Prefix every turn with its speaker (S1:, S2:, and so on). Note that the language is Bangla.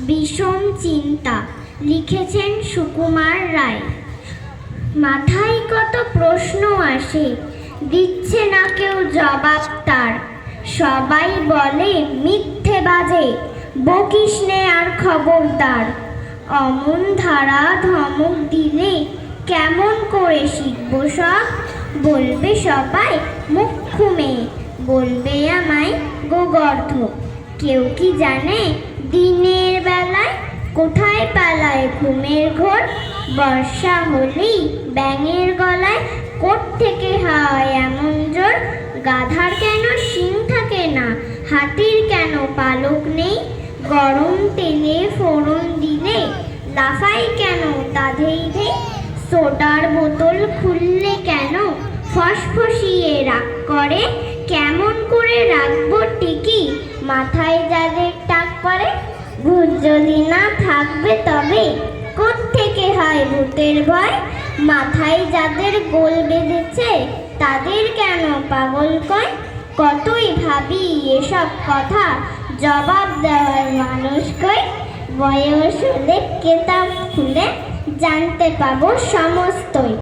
S1: বিষম চিন্তা, লিখেছেন সুকুমার রায়। মাথায় কত প্রশ্ন আসে, দিচ্ছে না কেউ জবাব তার। সবাই বলে মিথ্যে বাজে, বকিস নে আর খবরদার। অমন ধারা ধমক দিলে কেমন করে শিখব সব? বলবে সবাই মুখ্য মেয়ে, বলবে আমায় গোগর্ধ। কেউ কি জানে দিনের বেলায় কোথায় পালায় ঘুমের ঘোর? বর্ষা হলেই ব্যাঙের গলায় কোত্থেকে হয় এমন জোর? গাধার কেন শিং থাকে না, হাতির কেন পালক নেই? গরম তেলে ফোড়ন দিলে লাফাই কেন তাধেই ধেই? সোডার বোতল খুললে কেন ফসফসিয়ে রাগ করে? কেমন করে রাখবো টিকি মাথায় যাদের টাক পড়ে? ভূত যদি না থাকবে তবে কোত্থেকে হয় ভূতের ভয়? মাথায় যাদের গোল বেঁধেছে তাদের কেন পাগল কয়? কতই ভাবি এসব কথা, জবাব দেওয়ার মানুষ কই? বয়স হলে কেতাব খুলে জানতে পাবো সমস্তই।